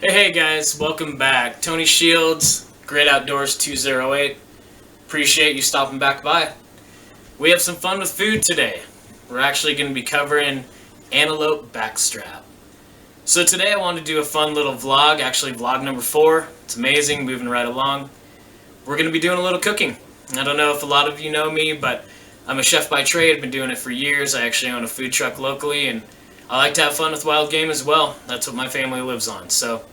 Hey guys, welcome back. Tony Shields, Great Outdoors 208. Appreciate you stopping back by. We have some fun with food today. We're actually going to be covering antelope backstrap. So today I wanted to do a fun little vlog, actually vlog number 4. It's amazing, moving right along. We're going to be doing a little cooking. I don't know if a lot of you know me, but I'm a chef by trade. I've been doing it for years. I actually own a food truck locally, and I like to have fun with wild game as well. That's what my family lives on. So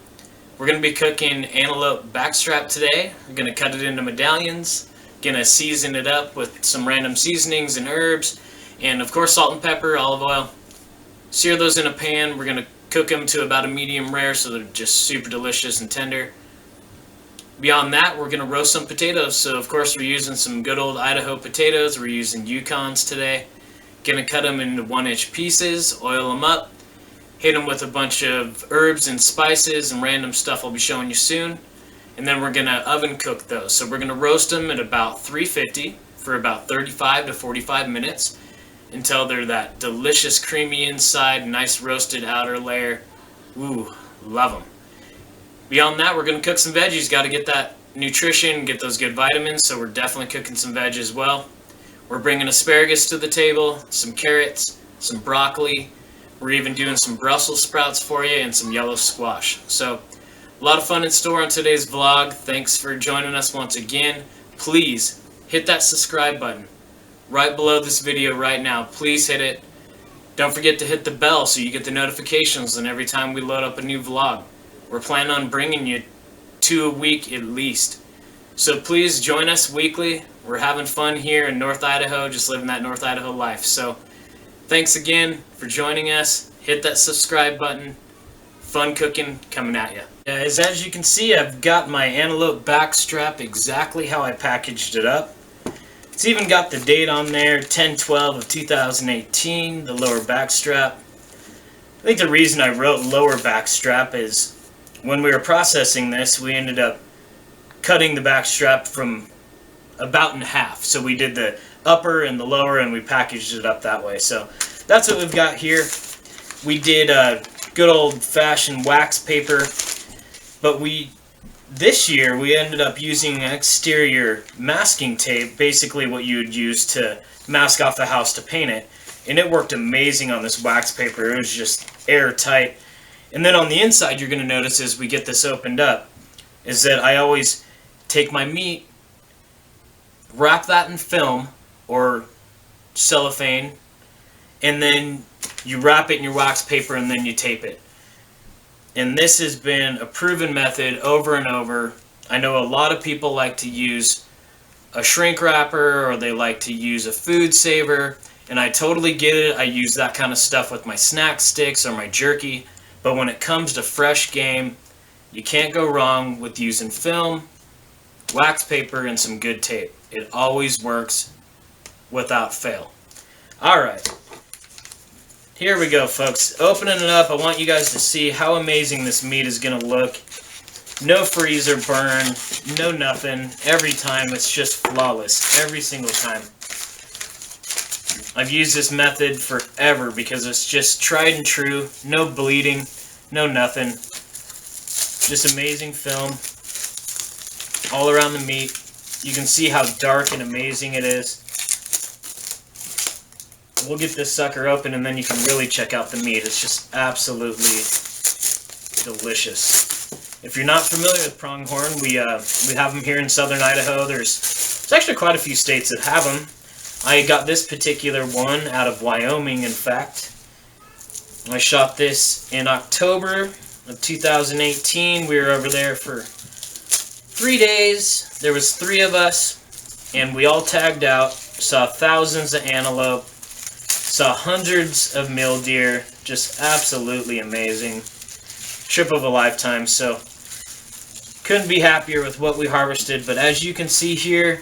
we're going to be cooking antelope backstrap today. We're going to cut it into medallions. Going to season it up with some random seasonings and herbs. And of course salt and pepper, olive oil. Sear those in a pan. We're going to cook them to about a medium rare so they're just super delicious and tender. Beyond that, we're going to roast some potatoes. So of course we're using some good old Idaho potatoes. We're using Yukons today. Going to cut them into 1-inch pieces, oil them up, hit them with a bunch of herbs and spices and random stuff I'll be showing you soon. And then we're going to oven cook those. So we're going to roast them at about 350 for about 35 to 45 minutes until they're that delicious creamy inside, nice roasted outer layer. Ooh, love them. Beyond that, we're going to cook some veggies. Got to get that nutrition, get those good vitamins, so we're definitely cooking some veg as well. We're bringing asparagus to the table, some carrots, some broccoli. We're even doing some Brussels sprouts for you and some yellow squash. So a lot of fun in store on today's vlog. Thanks for joining us once again. Please hit that subscribe button right below this video right now. Please hit it. Don't forget to hit the bell so you get the notifications and every time we load up a new vlog. We're planning on bringing you 2 a week at least. So please join us weekly. We're having fun here in North Idaho, just living that North Idaho life. So thanks again for joining us. Hit that subscribe button. Fun cooking coming at you. Guys, as you can see, I've got my antelope backstrap exactly how I packaged it up. It's even got the date on there, 10/12 of 2018, the lower backstrap. I think the reason I wrote lower backstrap is when we were processing this, we ended up cutting the backstrap from about in half. So we did the upper and the lower and we packaged it up that way. So that's what we've got here. We did good old-fashioned wax paper, but this year we ended up using exterior masking tape, basically what you would use to mask off the house to paint it, and it worked amazing on this wax paper. It was just airtight. And then on the inside, you're going to notice as we get this opened up is that I always take my meat, wrap that in film or cellophane, and then you wrap it in your wax paper and then you tape it. And this has been a proven method over and over. I know a lot of people like to use a shrink wrapper or they like to use a food saver, and I totally get it. I use that kind of stuff with my snack sticks or my jerky, but when it comes to fresh game, you can't go wrong with using film, wax paper, and some good tape. It always works without fail. Alright, here we go, folks. Opening it up, I want you guys to see how amazing this meat is going to look. No freezer burn, no nothing. Every time it's just flawless, every single time. I've used this method forever because it's just tried and true. No bleeding, no nothing. Just amazing film all around the meat. You can see how dark and amazing it is. We'll get this sucker open and then you can really check out the meat. It's just absolutely delicious. If you're not familiar with pronghorn, we have them here in southern Idaho. There's actually quite a few states that have them. I got this particular one out of Wyoming, in fact. I shot this in October of 2018. We were over there for 3 days. There was 3 of us, and we all tagged out. Saw thousands of antelope. Saw hundreds of mule deer. Just absolutely amazing. Trip of a lifetime. So couldn't be happier with what we harvested. But as you can see here,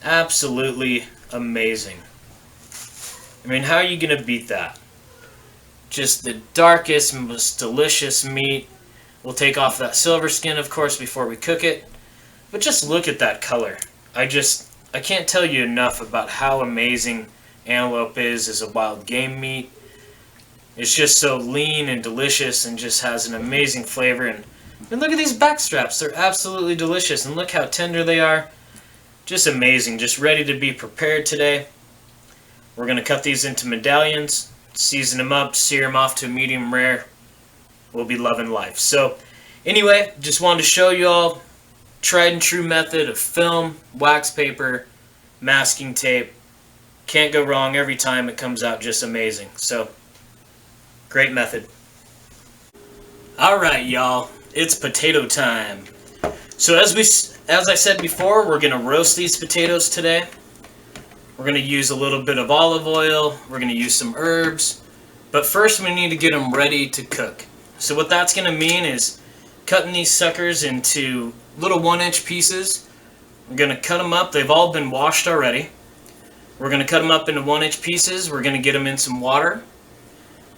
absolutely amazing. I mean, how are you going to beat that? Just the darkest, most delicious meat. We'll take off that silver skin, of course, before we cook it. But just look at that color. I can't tell you enough about how amazing antelope is as a wild game meat. It's just so lean and delicious and just has an amazing flavor. And look at these back straps. They're absolutely delicious. And look how tender they are. Just amazing. Just ready to be prepared today. We're going to cut these into medallions, season them up, sear them off to a medium rare. We'll be loving life. So anyway, just wanted to show you all tried and true method of film, wax paper, masking tape. Can't go wrong every time. It comes out just amazing. So great method. Alright y'all, it's potato time. So as I said before, we're going to roast these potatoes today. We're going to use a little bit of olive oil. We're going to use some herbs. But first we need to get them ready to cook. So what that's going to mean is cutting these suckers into little 1-inch pieces. We're going to cut them up. They've all been washed already. We're going to cut them up into 1-inch pieces. We're going to get them in some water.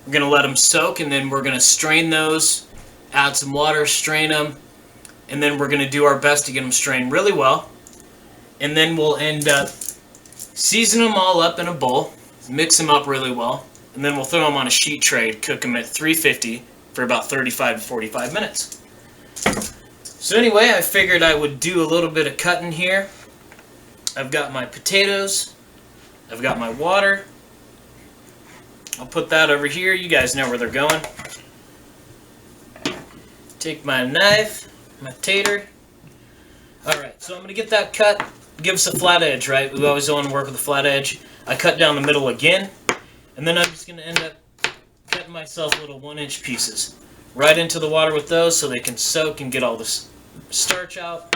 We're going to let them soak, and then we're going to strain those, add some water, strain them, and then we're going to do our best to get them strained really well. And then we'll end up seasoning them all up in a bowl, mix them up really well, and then we'll throw them on a sheet tray, cook them at 350 for about 35 to 45 minutes. So anyway, I figured I would do a little bit of cutting here. I've got my potatoes, I've got my water. I'll put that over here. You guys know where they're going. Take my knife, my tater. Alright, so I'm going to get that cut. Give us a flat edge, right? We always want to work with a flat edge. I cut down the middle again. And then I'm just going to end up cutting myself little 1-inch pieces. Right into the water with those so they can soak and get all this starch out.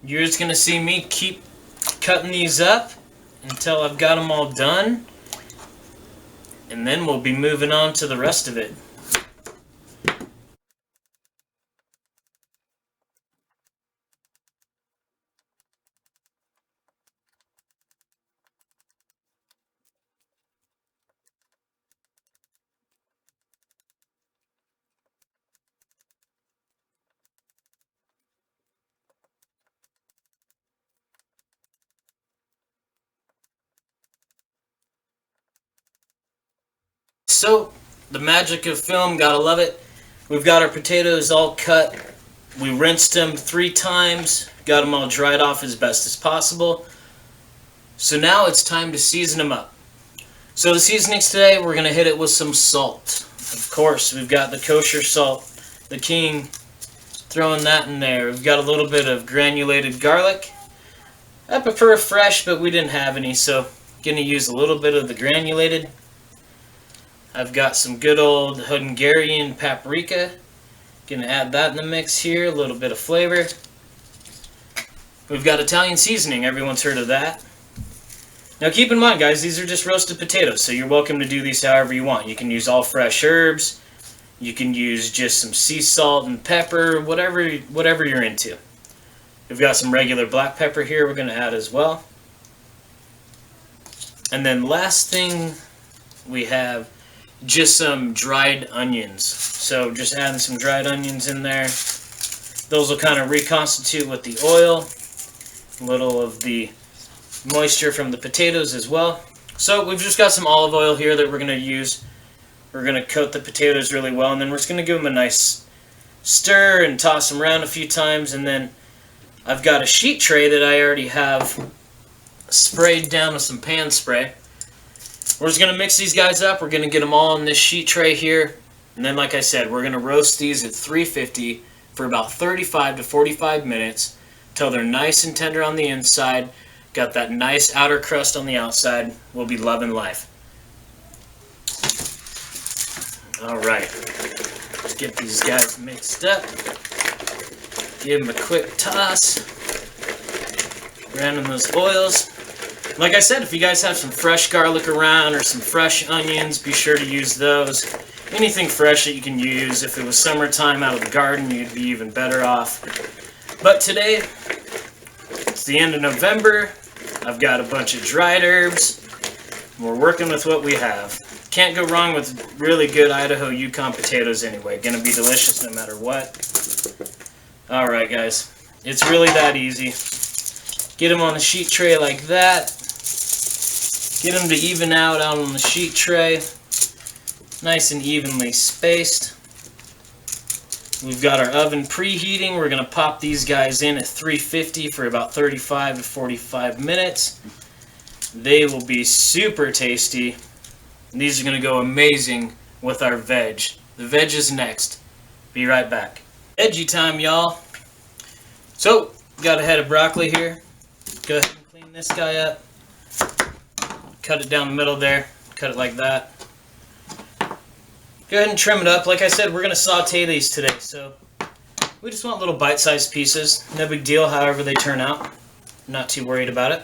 You're just going to see me keep cutting these up until I've got them all done, and then we'll be moving on to the rest of it. So, the magic of film, gotta love it. We've got our potatoes all cut. We rinsed them 3 times, got them all dried off as best as possible. So now it's time to season them up. So the seasonings today, we're gonna hit it with some salt. Of course, we've got the kosher salt, the king, throwing that in there. We've got a little bit of granulated garlic. I prefer fresh, but we didn't have any, so gonna use a little bit of the granulated. I've got some good old Hungarian paprika. Gonna add that in the mix here, a little bit of flavor. We've got Italian seasoning, everyone's heard of that. Now keep in mind guys, these are just roasted potatoes, so you're welcome to do these however you want. You can use all fresh herbs, you can use just some sea salt and pepper, whatever you're into. We've got some regular black pepper here we're gonna add as well. And then last thing we have just some dried onions. So just adding some dried onions in there. Those will kind of reconstitute with the oil, a little of the moisture from the potatoes as well. So we've just got some olive oil here that we're going to use. We're going to coat the potatoes really well, and then we're just going to give them a nice stir and toss them around a few times. And then I've got a sheet tray that I already have sprayed down with some pan spray. We're just going to mix these guys up. We're going to get them all in this sheet tray here. And then, like I said, we're going to roast these at 350 for about 35 to 45 minutes until they're nice and tender on the inside. Got that nice outer crust on the outside. We'll be loving life. Alright. Let's get these guys mixed up. Give them a quick toss. Around in those oils. Like I said, if you guys have some fresh garlic around or some fresh onions, be sure to use those. Anything fresh that you can use. If it was summertime out of the garden, you'd be even better off. But today, it's the end of November. I've got a bunch of dried herbs. We're working with what we have. Can't go wrong with really good Idaho Yukon potatoes anyway. Gonna be delicious no matter what. Alright guys, it's really that easy. Get them on the sheet tray like that. Get them to even out on the sheet tray. Nice and evenly spaced. We've got our oven preheating. We're going to pop these guys in at 350 for about 35 to 45 minutes. They will be super tasty. And these are going to go amazing with our veg. The veg is next. Be right back. Veggie time, y'all. So, got a head of broccoli here. Go ahead and clean this guy up. Cut it down the middle there. Cut it like that. Go ahead and trim it up. Like I said, we're going to saute these today, so we just want little bite-sized pieces. No big deal, however they turn out. Not too worried about it.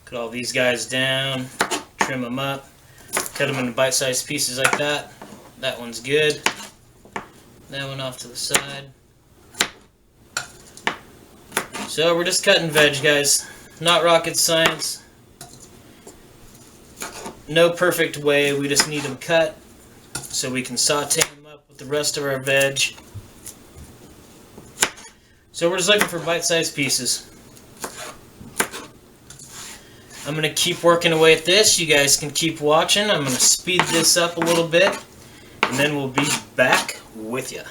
Cut all these guys down, trim them up, cut them into bite-sized pieces like that. That one's good. That one off to the side. So we're just cutting veg, guys. Not rocket science. No perfect way, we just need them cut so we can saute them up with the rest of our veg. So we're just looking for bite-sized pieces. I'm going to keep working away at this. You guys can keep watching. I'm going to speed this up a little bit, and then we'll be back with you.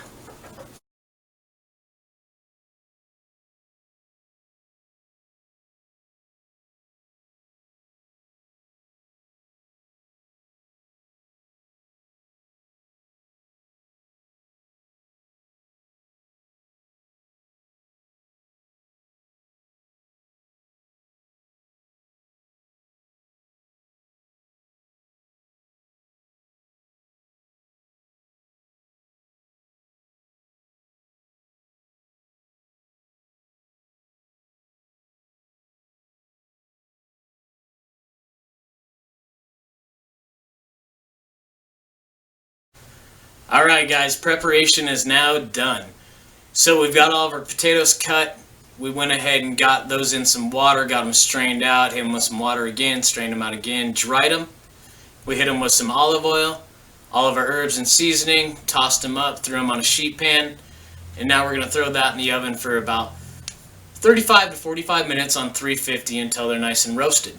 Alright guys, preparation is now done. So we've got all of our potatoes cut. We went ahead and got those in some water, got them strained out, hit them with some water again, strained them out again, dried them. We hit them with some olive oil, all of our herbs and seasoning, tossed them up, threw them on a sheet pan, and now we're going to throw that in the oven for about 35 to 45 minutes on 350 until they're nice and roasted.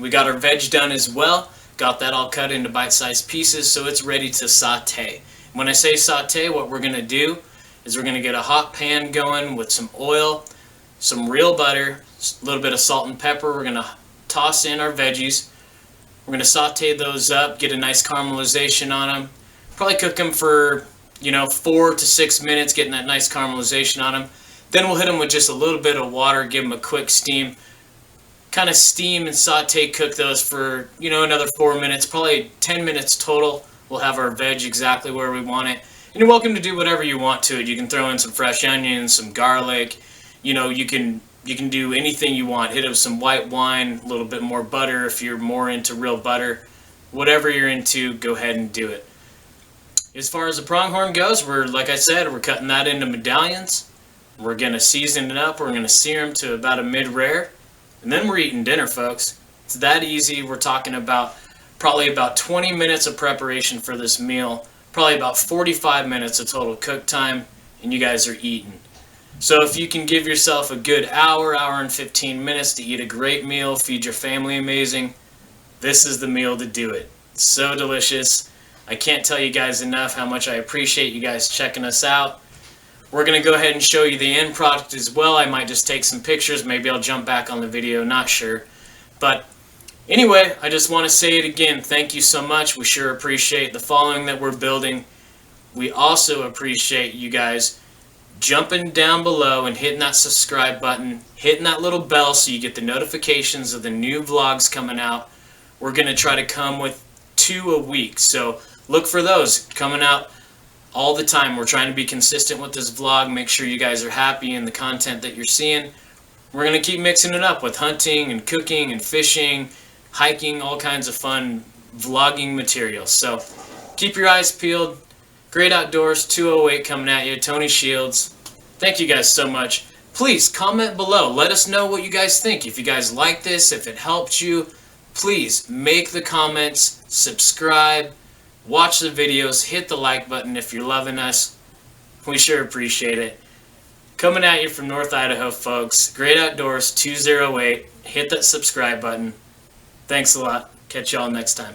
We got our veg done as well, got that all cut into bite-sized pieces, so it's ready to saute. When I say saute, what we're going to do is we're going to get a hot pan going with some oil, some real butter, a little bit of salt and pepper. We're going to toss in our veggies. We're going to saute those up, get a nice caramelization on them. Probably cook them for, 4 to 6 minutes, getting that nice caramelization on them. Then we'll hit them with just a little bit of water, give them a quick steam. Kind of steam and saute cook those for, another 4 minutes, probably 10 minutes total. We'll have our veg exactly where we want it. And you're welcome to do whatever you want to it. You can throw in some fresh onions, some garlic. You can do anything you want. Hit it with some white wine, a little bit more butter if you're more into real butter. Whatever you're into, go ahead and do it. As far as the pronghorn goes, like I said, we're cutting that into medallions. We're going to season it up. We're going to sear them to about a mid-rare. And then we're eating dinner, folks. It's that easy. We're talking about probably about 20 minutes of preparation for this meal, probably about 45 minutes of total cook time, and you guys are eating. So if you can give yourself a good hour and 15 minutes to eat a great meal, feed your family amazing, this is the meal to do it. It's so delicious. I can't tell you guys enough how much I appreciate you guys checking us out. We're going to go ahead and show you the end product as well. I might just take some pictures. Maybe I'll jump back on the video, not sure. But anyway, I just want to say it again. Thank you so much. We sure appreciate the following that we're building. We also appreciate you guys jumping down below and hitting that subscribe button, hitting that little bell so you get the notifications of the new vlogs coming out. We're going to try to come with 2 a week, so look for those coming out all the time. We're trying to be consistent with this vlog, make sure you guys are happy in the content that you're seeing. We're going to keep mixing it up with hunting and cooking and fishing, hiking, all kinds of fun vlogging material. So keep your eyes peeled. Great Outdoors 208 coming at you. Tony Shields. Thank you guys so much. Please comment below. Let us know what you guys think. If you guys like this, if it helped you, please make the comments, subscribe, watch the videos, hit the like button if you're loving us. We sure appreciate it. Coming at you from North Idaho, folks. Great Outdoors 208. Hit that subscribe button. Thanks a lot. Catch y'all next time.